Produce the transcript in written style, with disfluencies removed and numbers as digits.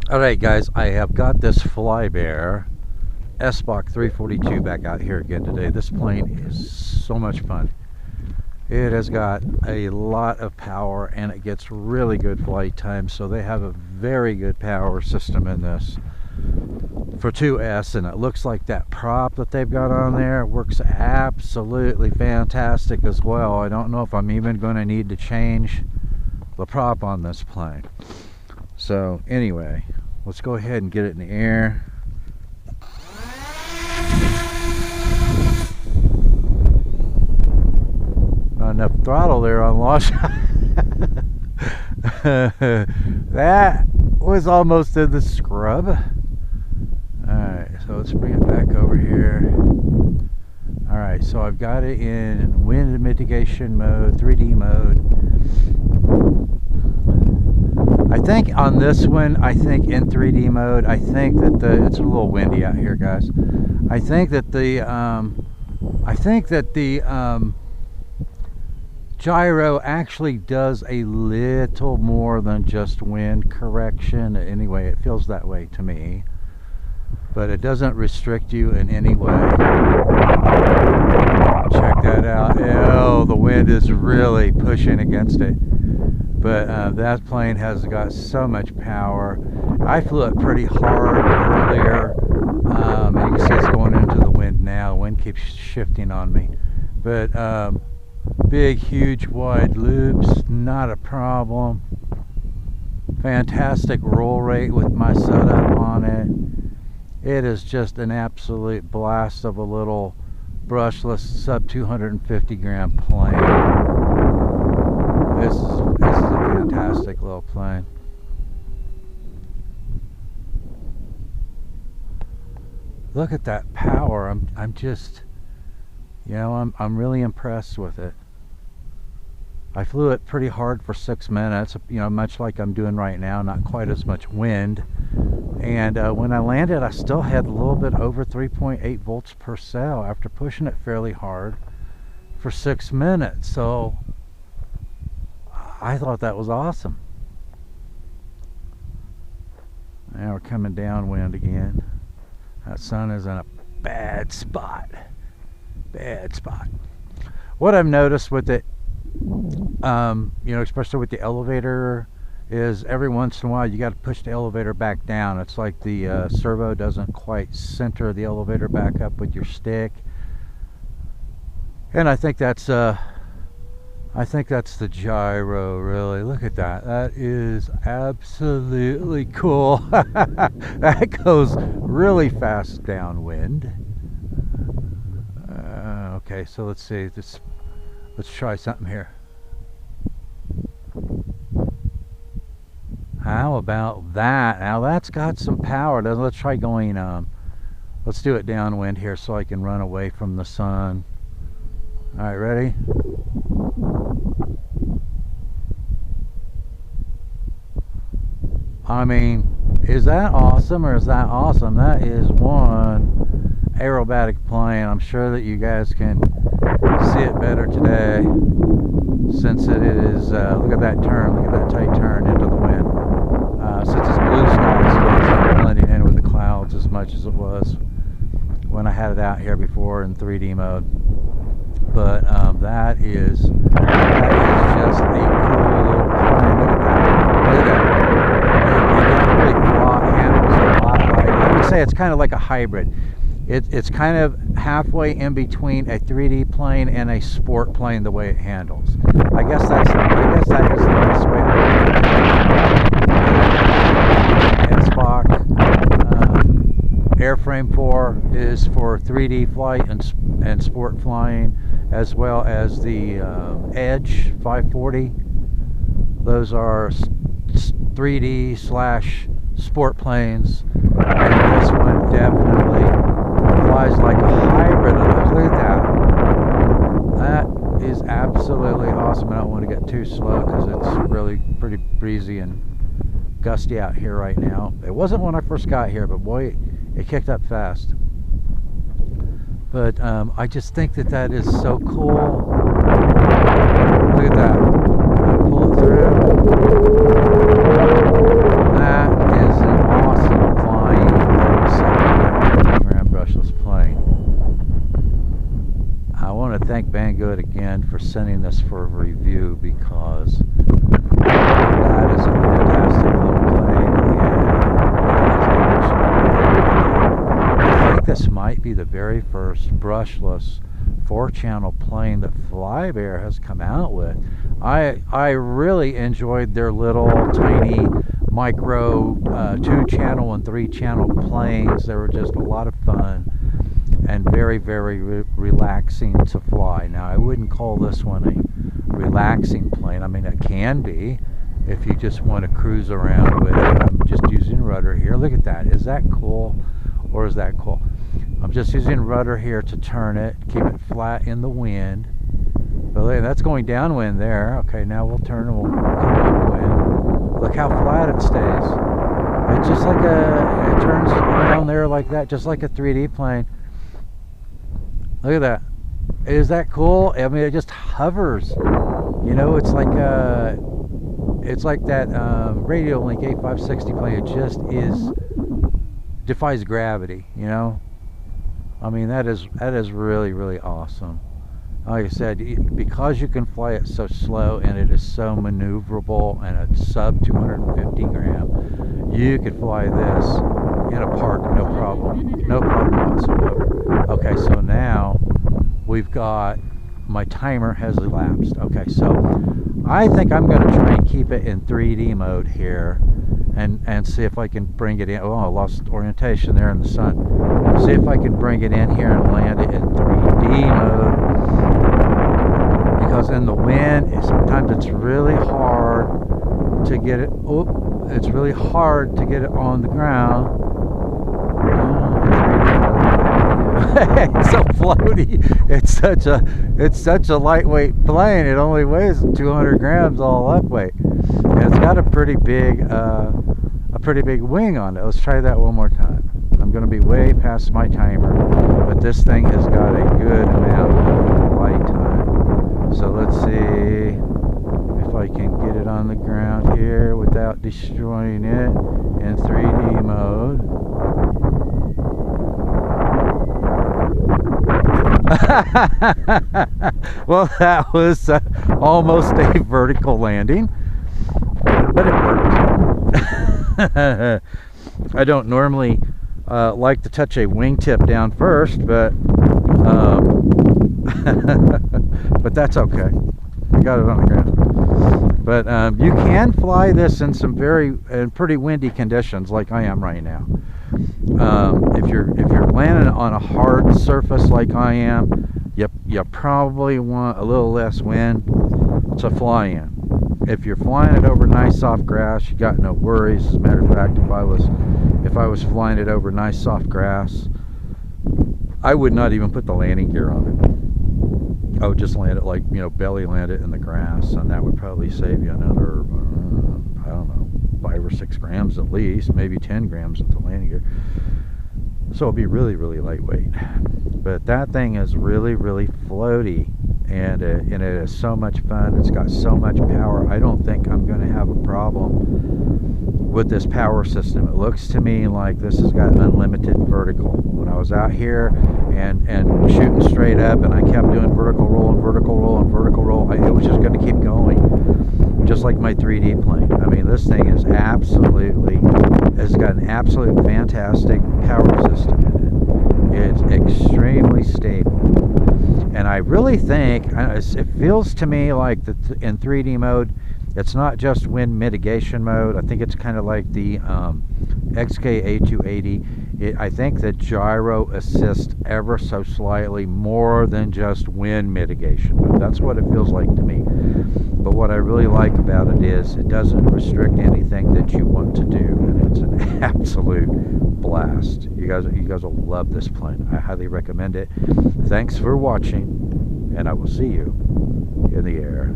Alright guys, I have got this FlyBear SBACH 342 back out here again today. This plane is so much fun. It has got a lot of power and it gets really good flight time, so they have a very good power system in this for 2S, and it looks like that prop that they've got on there works absolutely fantastic as well. I don't know if I'm even going to need to change the prop on this plane. So anyway, let's go ahead and get it in the air. Not enough throttle there on launch. That was almost in the scrub. Alright, so let's bring it back over here. Alright, so I've got it in wind mitigation mode, 3D mode. I think on this one, in 3D mode, I think that it's a little windy out here, guys. I think that the gyro actually does a little more than just wind correction. Anyway, it feels that way to me, but it doesn't restrict you in any way. Check that out. Oh, the wind is really pushing against it. But that plane has got so much power. I flew it pretty hard earlier. And you can see it's going into the wind now. The wind keeps shifting on me. But big, huge, wide loops, not a problem. Fantastic roll rate with my setup on it. It is just an absolute blast of a little brushless sub-250g plane. This is a fantastic little plane. Look at that power. I'm just, you know, I'm really impressed with it. I flew it pretty hard for 6 minutes, you know, much like I'm doing right now, not quite as much wind. And when I landed, I still had a little bit over 3.8 volts per cell after pushing it fairly hard for 6 minutes. So I thought that was awesome. Now we're coming downwind again. That sun is in a bad spot. Bad spot. What I've noticed with it, you know, especially with the elevator, is every once in a while you got to push the elevator back down. It's like the servo doesn't quite center the elevator back up with your stick, and I think that's the gyro. Really, look at that. That is absolutely cool. That goes really fast downwind. Okay, so let's see. Let's try something here. How about that? Now that's got some power. Let's try going. Let's do it downwind here so I can run away from the sun. All right, ready? I mean, is that awesome or is that awesome? That is one aerobatic plane. I'm sure that you guys can see it better today, since it is, look at that turn, look at that tight turn into the wind. Since it's blue skies, so it's not blending in with the clouds as much as it was when I had it out here before in 3D mode. But that is just a cool little plane. Look at that. Look at that. It definitely handles a lot like, I would say it's kind of like a hybrid. It's kind of halfway in between a 3D plane and a sport plane, the way it handles. I guess that is the best way to put it. SBACH airframe 4 is for 3D flight and sport flying, as well as the Edge 540. Those are 3D / sport planes, and this one definitely flies like a hybrid. Look at that. That is absolutely awesome. I don't want to get too slow because it's really pretty breezy and gusty out here right now. It wasn't when I first got here, but boy, it kicked up fast. But I just think that is so cool. Look at that. Pull it through. That for sending this for a review, because that is a fantastic little plane. And I think this might be the very first brushless 4-channel plane that FlyBear has come out with. I really enjoyed their little tiny micro 2-channel and 3-channel planes. They were just a lot of fun and very, very relaxing to fly. Now, I wouldn't call this one a relaxing plane. I mean, it can be if you just want to cruise around with it. I'm just using rudder here. Look at that. Is that cool, or is that cool? I'm just using rudder here to turn it, keep it flat in the wind. But look, that's going downwind there. Okay, now we'll turn and we'll come upwind. Look how flat it stays. It's just like it turns around there like that, just like a 3D plane. Look at that. Is that cool? I mean, it just hovers. You know, it's like that RadioLink 8560 plane. It just defies gravity, you know? I mean, that is really, really awesome. Like I said, because you can fly it so slow and it is so maneuverable, and it's sub 250 gram, you could fly this in a park, no problem whatsoever. Okay, so now we've got, my timer has elapsed. Okay, so I think I'm going to try and keep it in 3D mode here, and see if I can bring it in. Oh, I lost orientation there in the sun. See if I can bring it in here and land it in 3D mode, because in the wind, sometimes it's really hard to get it. Oh, it's really hard to get it on the ground. It's so floaty. It's such a lightweight plane. It only weighs 200 grams all up weight, and it's got a pretty big wing on it. Let's try that one more time. I'm going to be way past my timer, but this thing has got a good amount of flight time. So let's see if I can get it on the ground here without destroying it in 3D mode. Well, that was almost a vertical landing, but it worked. I don't normally like to touch a wingtip down first, but but that's okay. I got it on the ground. But you can fly this in some pretty windy conditions, like I am right now. If you're landing on a hard surface like I am, you probably want a little less wind to fly in. If you're flying it over nice soft grass, you got no worries. As a matter of fact, if I was flying it over nice soft grass, I would not even put the landing gear on it. I would just land it like, you know, belly land it in the grass, and that would probably save you another, I don't know, 5 or 6 grams at least, maybe 10 grams with the landing gear. So it'll be really, really lightweight. But that thing is really, really floaty, and it is so much fun. It's got so much power. I don't think I'm going to have a problem with this power system. It looks to me like this has got unlimited vertical. When I was out here and shooting straight up, and I kept doing vertical roll and vertical roll and vertical roll, it was just going to keep going, just like my 3D plane. I mean, this thing is has got an absolute fantastic power system in it. It's extremely stable, and I really think it feels to me like that in 3D mode, it's not just wind mitigation mode. I think it's kind of like the ESKY A280. I think the gyro assists ever so slightly more than just wind mitigation mode. That's what it feels like to me. But what I really like about it is it doesn't restrict anything that you want to do, and it's an absolute blast. You guys will love this plane. I highly recommend it. Thanks for watching, and I will see you in the air.